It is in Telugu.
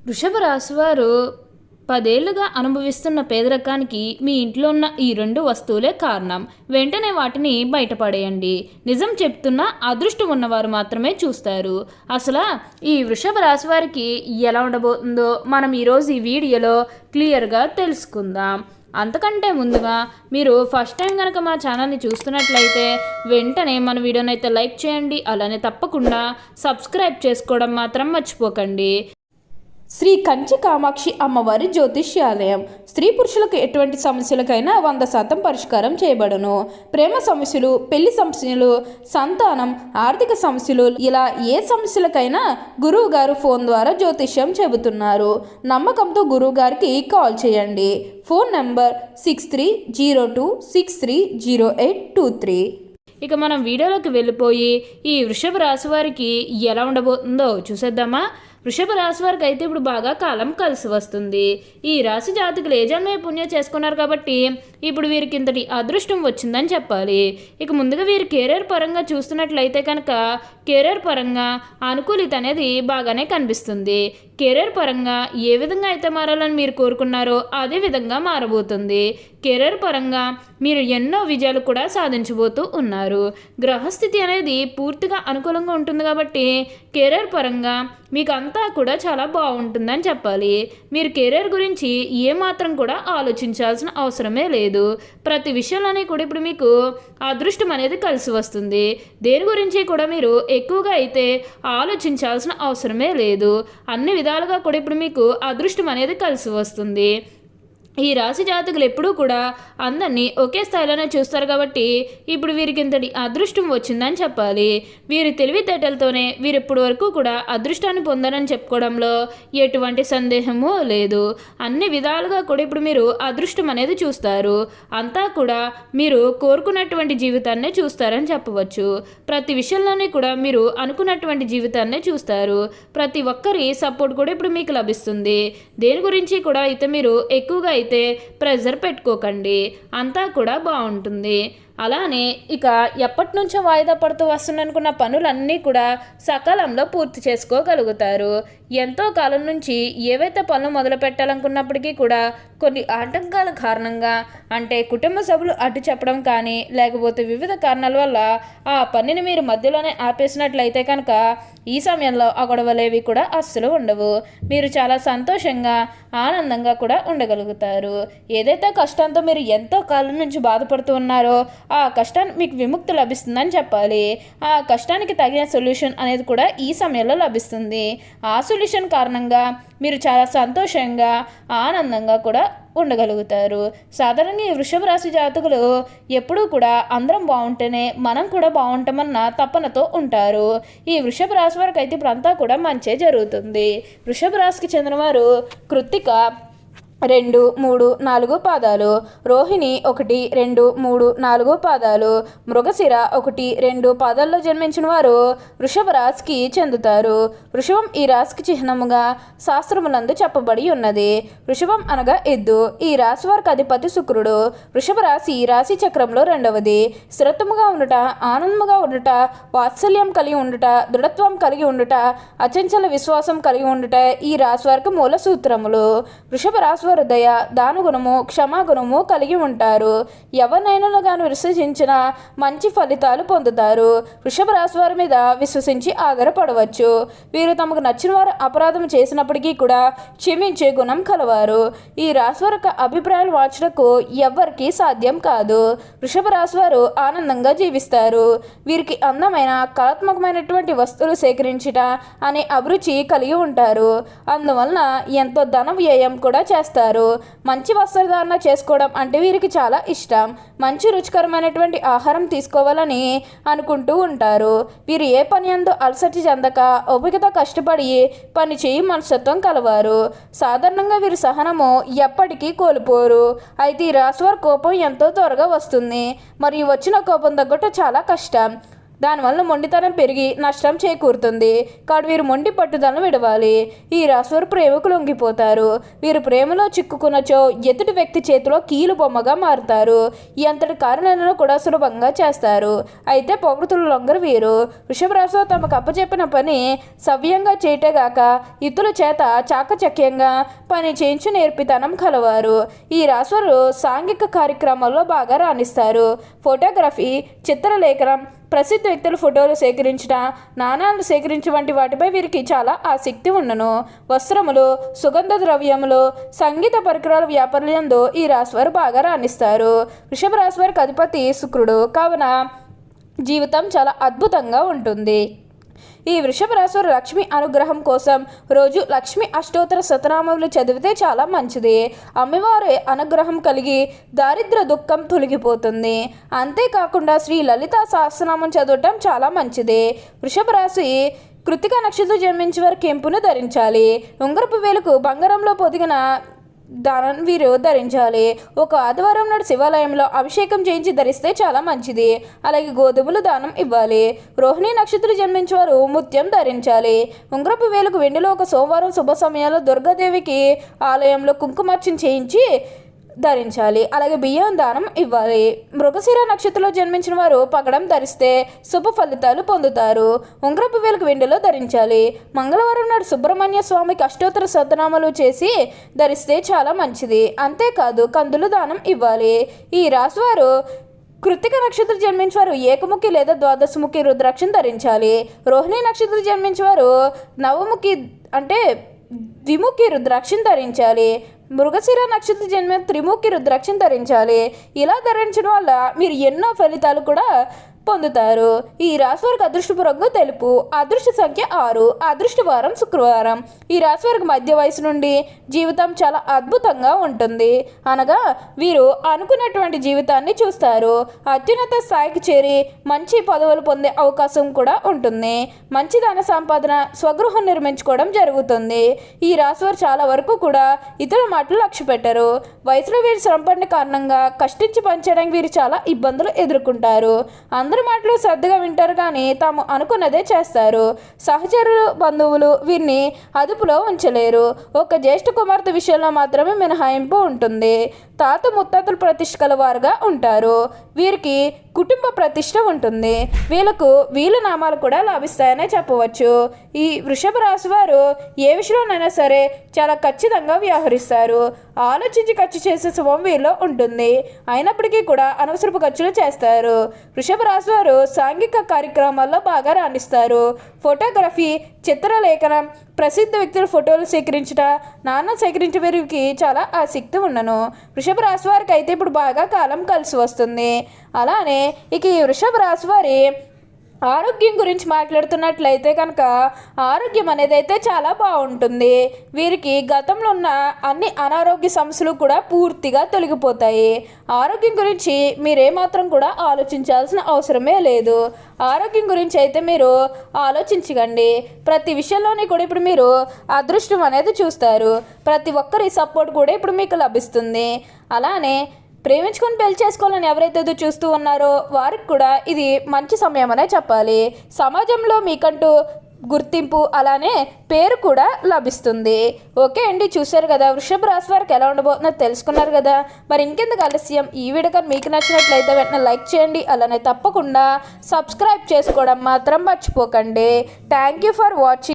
వృషభ రాశివారు 10 ఏళ్లుగా అనుభవిస్తున్న పేదరికానికి మీ ఇంట్లో ఉన్న ఈ 2 వస్తువులే కారణం. వెంటనే వాటిని బయటపడేయండి. నిజం చెప్తున్నా అదృష్టం ఉన్నవారు మాత్రమే చూస్తారు. అసలు ఈ వృషభ రాశి వారికి ఎలా ఉండబోతుందో మనం ఈరోజు ఈ వీడియోలో క్లియర్గా తెలుసుకుందాం. అంతకంటే ముందుగా మీరు ఫస్ట్ టైం కనుక మా ఛానల్ని చూస్తున్నట్లయితే వెంటనే మన వీడియోని అయితే లైక్ చేయండి. అలానే తప్పకుండా సబ్స్క్రైబ్ చేసుకోవడం మాత్రం మర్చిపోకండి. శ్రీ కంచి కామాక్షి అమ్మవారి జ్యోతిష్యాలయం. స్త్రీ పురుషులకు ఎటువంటి సమస్యలకైనా 100% పరిష్కారం చేయబడును. ప్రేమ సమస్యలు, పెళ్లి సమస్యలు, సంతానం, ఆర్థిక సమస్యలు, ఇలా ఏ సమస్యలకైనా గురువు గారు ఫోన్ ద్వారా జ్యోతిష్యం చెబుతున్నారు. నమ్మకంతో గురువు గారికి కాల్ చేయండి. Phone number 6302630823. ఇక మనం వీడియోలోకి వెళ్ళిపోయి ఈ వృషభ రాశి వారికి ఎలా ఉండబోతుందో చూసేద్దామా. వృషభ రాశి వారికి అయితే ఇప్పుడు బాగా కాలం కలిసి వస్తుంది. ఈ రాశి జాతకులు ఏ జన్మే పుణ్యం చేసుకున్నారు కాబట్టి ఇప్పుడు వీరికి ఇంతటి అదృష్టం వచ్చిందని చెప్పాలి. ఇక ముందుగా వీరి కెరీర్ పరంగా చూస్తున్నట్లయితే కనుక కెరీర్ పరంగా అనుకూలిత అనేది బాగానే కనిపిస్తుంది. కెరీర్ పరంగా ఏ విధంగా అయితే మారాలని మీరు కోరుకున్నారో అదే విధంగా మారబోతుంది. కెరీర్ పరంగా మీరు ఎన్నో విజయాలు కూడా సాధించబోతూ ఉన్నారు. గ్రహస్థితి అనేది పూర్తిగా అనుకూలంగా ఉంటుంది కాబట్టి కెరీర్ పరంగా మీకు అంతా కూడా చాలా బాగుంటుందని చెప్పాలి. మీరు కెరీర్ గురించి ఏమాత్రం కూడా ఆలోచించాల్సిన అవసరమే లేదు. ప్రతి విషయంలోనే కూడా ఇప్పుడు మీకు అదృష్టం అనేది కలిసి వస్తుంది. దేని గురించి కూడా మీరు ఎక్కువగా అయితే ఆలోచించాల్సిన అవసరమే లేదు. అన్ని విధాలుగా కూడా ఇప్పుడు మీకు అదృష్టం అనేది కలిసి వస్తుంది. ఈ రాశి జాతకులు ఎప్పుడూ కూడా అందరినీ ఒకే స్థాయిలోనే చూస్తారు కాబట్టి ఇప్పుడు వీరికి ఇంతటి అదృష్టం వచ్చిందని చెప్పాలి. వీరి తెలివితేటలతోనే వీరు ఇప్పటి వరకు కూడా అదృష్టాన్ని పొందారని చెప్పుకోవడంలో ఎటువంటి సందేహము లేదు. అన్ని విధాలుగా కూడా ఇప్పుడు మీరు అదృష్టం అనేది చూస్తారు. అంతా కూడా మీరు కోరుకున్నటువంటి జీవితాన్నే చూస్తారని చెప్పవచ్చు. ప్రతి విషయంలోనే కూడా మీరు అనుకున్నటువంటి జీవితాన్నే చూస్తారు. ప్రతి ఒక్కరి సపోర్ట్ కూడా ఇప్పుడు మీకు లభిస్తుంది. దేని గురించి కూడా అయితే మీరు ఎక్కువగా అయితే ప్రెజర్ పెట్టుకోకండి. అంతా కూడా బాగుంటుంది. అలానే ఇక ఎప్పటి నుంచో వాయిదా పడుతూ వస్తుందనుకున్న పనులన్నీ కూడా సకాలంలో పూర్తి చేసుకోగలుగుతారు. ఎంతో కాలం నుంచి ఏవైతే పనులు మొదలు పెట్టాలనుకున్నప్పటికీ కూడా కొన్ని ఆటంకాల కారణంగా అంటే కుటుంబ సభ్యులు అడ్డు చెప్పడం కానీ లేకపోతే వివిధ కారణాల వల్ల ఆ పనిని మీరు మధ్యలోనే ఆపేసినట్లయితే కనుక ఈ సమయంలో ఆ గొడవలేవి కూడా అస్సలు ఉండవు. మీరు చాలా సంతోషంగా ఆనందంగా కూడా ఉండగలుగుతారు. ఏదైతే కష్టంతో మీరు ఎంతో కాలం నుంచి బాధపడుతూ ఉన్నారో ఆ కష్టానికి మీకు విముక్తి లభిస్తుందని చెప్పాలి. ఆ కష్టానికి తగిన సొల్యూషన్ అనేది కూడా ఈ సమయంలో లభిస్తుంది. ఆ సొల్యూషన్ కారణంగా మీరు చాలా సంతోషంగా ఆనందంగా కూడా ఉండగలుగుతారు. సాధారణంగా ఈ వృషభ రాశి జాతకులు ఎప్పుడూ కూడా అందరం బాగుంటేనే మనం కూడా బాగుంటామన్న తపనతో ఉంటారు. ఈ వృషభ రాశి వారికి అయితే ఇప్పుడంతా కూడా మంచే జరుగుతుంది. వృషభ రాశికి చెందినవారు కృత్తిక 2, 3, 4 పాదాలు, రోహిణి 1, 2, 3, 4 పాదాలు, మృగశిర 1, 2 పాదాల్లో జన్మించిన వారు వృషభ రాశికి చెందుతారు. వృషభం ఈ రాశికి చిహ్నముగా శాస్త్రములందు చెప్పబడి ఉన్నది. వృషభం అనగా ఎద్దు. ఈ రాశి వారికి అధిపతి శుక్రుడు. వృషభ రాశి రాశి చక్రంలో 2వది. స్థిరత్వముగా ఉండుట, ఆనందముగా ఉండుట, వాత్సల్యం కలిగి ఉండుట, దృఢత్వం కలిగి ఉండుట, అచంచల విశ్వాసం కలిగి ఉండుట ఈ రాశి వారికి మూల సూత్రములు. వృషభ రాశి దయ, దానగుణము, క్షమాగుణము కలిగి ఉంటారు. ఎవరినైనా గాను విశ్వసించిన మంచి ఫలితాలు పొందుతారు. వృషభ రాశి వారి మీద విశ్వసించి ఆధారపడవచ్చు. వీరు తమకు నచ్చిన వారు అపరాధం చేసినప్పటికీ కూడా క్షమించే గుణం కలవారు. ఈ రాశి వారి అభిప్రాయాలు మార్చడానికి ఎవ్వరికీ సాధ్యం కాదు. వృషభ రాశి వారు ఆనందంగా జీవిస్తారు. వీరికి అందమైన కళాత్మకమైనటువంటి వస్తువులు సేకరించుట అనే అభిరుచి కలిగి ఉంటారు. అందువలన ఎంతో ధన వ్యయం కూడా చేస్తారు. మంచి వస్త్రధారణ చేసుకోవడం అంటే వీరికి చాలా ఇష్టం. మంచి రుచికరమైనటువంటి ఆహారం తీసుకోవాలని అనుకుంటూ ఉంటారు. వీరు ఏ పని అందు అలసట చెందక ఓపికతో కష్టపడి పని చేయి మనస్తత్వం కలవారు. సాధారణంగా వీరి సహనము ఎప్పటికీ కోల్పోరు. అయితే ఈ రాశివారి కోపం ఎంతో త్వరగా వస్తుంది. మరియు వచ్చిన కోపం తగ్గట్టు చాలా కష్టం. దానివల్ల మొండితనం పెరిగి నష్టం చేకూరుతుంది. కాబట్టి వీరు మొండి పట్టుదలను విడవాలి. ఈ రాశివారు ప్రేమకు లొంగిపోతారు. వీరు ప్రేమలో చిక్కుకున్నచో ఎదుటి వ్యక్తి చేతిలో కీలు బొమ్మగా మారుతారు. ఈ అంతటి కారణాలను కూడా సులభంగా చేస్తారు. అయితే పొగడుతులు లొంగరు వీరు. వృషభ రాశిలో తమకు అప్పచెప్పిన పని సవ్యంగా చేయటేగాక ఇతరుల చేత చాకచక్యంగా పని చేయించు నేర్పితనం కలవారు. ఈ రాశివారు సాంఘిక కార్యక్రమాల్లో బాగా రాణిస్తారు. ఫోటోగ్రఫీ, చిత్రలేఖనం, ప్రసిద్ధ వ్యక్తుల ఫోటోలు సేకరించడం, నాణాలను సేకరించడం వంటి వాటిపై వీరికి చాలా ఆసక్తి ఉన్నను. వస్త్రములు, సుగంధ ద్రవ్యములు, సంగీత పరికరాల వ్యాపారులందు ఈ రాశివారు బాగా రాణిస్తారు. వృషభ రాశివారికి అధిపతి శుక్రుడు కావున జీవితం చాలా అద్భుతంగా ఉంటుంది. ఈ వృషభ రాశివారు లక్ష్మి అనుగ్రహం కోసం రోజు లక్ష్మి అష్టోత్తర శతనామములు చదివితే చాలా మంచిది. అమ్మవారి అనుగ్రహం కలిగి దారిద్ర దుఃఖం తొలగిపోతుంది. అంతేకాకుండా శ్రీ లలితా సహస్రనామం చదవటం చాలా మంచిది. వృషభ రాశి కృతిక నక్షత్రం జన్మించే వారు కెంపును ధరించాలి. ఉంగరపు వేలుకు బంగారంలో పొదిగిన దానం వీరు ధరించాలి. ఒక ఆదివారం నాడు శివాలయంలో అభిషేకం చేయించి ధరిస్తే చాలా మంచిది. అలాగే గోధుమలు దానం ఇవ్వాలి. రోహిణి నక్షత్రం జన్మించేవారు ముత్యం ధరించాలి. ఉంగరపు వేలుకు వెండిలో ఒక సోమవారం శుభ సమయాల్లో దుర్గాదేవికి ఆలయంలో కుంకుమార్చన చేయించి ధరించాలి. అలాగే బియ్యం దానం ఇవ్వాలి. మృగశిర నక్షత్రంలో జన్మించిన వారు పగడం ధరిస్తే శుభ ఫలితాలు పొందుతారు. ఉంగరపు వేలకు వెండిలో ధరించాలి. మంగళవారం నాడు సుబ్రహ్మణ్య స్వామికి అష్టోత్తర శతనామాలు చేసి ధరిస్తే చాలా మంచిది. అంతేకాదు కందులు దానం ఇవ్వాలి. ఈ రాశివారు కృతిక నక్షత్రం జన్మించేవారు ఏకముఖి లేదా ద్వాదశముఖి రుద్రాక్షను ధరించాలి. రోహిణి నక్షత్రం జన్మించేవారు నవముఖి అంటే ద్విముఖి రుద్రాక్షను ధరించాలి. మృగశిర నక్షత్ర జన్మ త్రిముఖి రుద్రాక్షను ధరించాలి. ఇలా ధరించడం వల్ల మీరు ఎన్నో ఫలితాలు కూడా పొందుతారు. ఈ రాశివారికి అదృష్టపు రంగు తెలుపు, అదృష్ట సంఖ్య 6, అదృష్ట వారం శుక్రవారం. ఈ రాశివారికి మధ్య వయసు నుండి జీవితం చాలా అద్భుతంగా ఉంటుంది. అనగా వీరు అనుకున్నటువంటి జీవితాన్ని చూస్తారు. అత్యున్నత స్థాయికి చేరి మంచి పదవులు పొందే అవకాశం కూడా ఉంటుంది. మంచి ధన సంపాదన, స్వగృహం నిర్మించుకోవడం జరుగుతుంది. ఈ రాశివారు చాలా వరకు కూడా ఇతరుల మాటలు లక్ష్య పెట్టరు. వయసులో వీరు శ్రమపడిన కారణంగా కష్టించి పనిచేయడానికి వీరు చాలా ఇబ్బందులు ఎదుర్కొంటారు. అందరి మాటలు శ్రద్ధగా వింటారు కానీ తాము అనుకున్నదే చేస్తారు. సహచరులు, బంధువులు వీరిని అదుపులో ఉంచలేరు. ఒక జ్యేష్ఠ కుమార్తె విషయంలో మాత్రమే మినహాయింపు ఉంటుంది. తాత ముత్తాతలు ప్రతిష్ట కల వారుగా ఉంటారు. వీరికి కుటుంబ ప్రతిష్ట ఉంటుంది. వీళ్ళకు వీళ్ళ నామాలు కూడా లాభిస్తాయనే చెప్పవచ్చు. ఈ వృషభ రాశి వారు ఏ విషయంలోనైనా సరే చాలా ఖచ్చితంగా వ్యవహరిస్తారు. ఆలోచించి ఖర్చు చేసే స్వభావం వీరిలో ఉంటుంది. అయినప్పటికీ కూడా అనవసరపు ఖర్చులు చేస్తారు. వృషభ రాశి వారు సాంఘిక కార్యక్రమాల్లో బాగా రాణిస్తారు. ఫోటోగ్రఫీ, చిత్రలేఖనం, ప్రసిద్ధ వ్యక్తుల ఫోటోలు సేకరించట, నాణ్యం సేకరించే వీరికి చాలా ఆసక్తి ఉన్నను. వృషభ రాశి వారికి అయితే ఇప్పుడు బాగా కాలం కలిసి వస్తుంది. అలానే ఇక ఈ వృషభ రాశి వారి ఆరోగ్యం గురించి మాట్లాడుతున్నట్లయితే కనుక ఆరోగ్యం అనేది అయితే చాలా బాగుంటుంది. వీరికి గతంలో ఉన్న అన్ని అనారోగ్య సమస్యలు కూడా పూర్తిగా తొలగిపోతాయి. ఆరోగ్యం గురించి మీరేమాత్రం కూడా ఆలోచించాల్సిన అవసరమే లేదు. ఆరోగ్యం గురించి అయితే మీరు ఆలోచించకండి. ప్రతి విషయంలోని కూడా ఇప్పుడు మీరు అదృష్టం అనేది చూస్తారు. ప్రతి ఒక్కరి సపోర్ట్ కూడా ఇప్పుడు మీకు లభిస్తుంది. అలానే ప్రేమించుకొని పెళ్లి చేసుకోవాలని ఎవరైతే చూస్తూ ఉన్నారో వారికి కూడా ఇది మంచి సమయం అనే చెప్పాలి. సమాజంలో మీకంటూ గుర్తింపు అలానే పేరు కూడా లభిస్తుంది. ఓకే అండి, చూశారు కదా వృషభ రాశి వారికి ఎలా ఉండబోతుందో తెలుసుకున్నారు కదా. మరి ఇంకెందుకు ఆలస్యం, ఈ వీడియో కానీ మీకు నచ్చినట్లయితే వెంటనే లైక్ చేయండి. అలానే తప్పకుండా సబ్స్క్రైబ్ చేసుకోవడం మాత్రం మర్చిపోకండి. Thank you for watching.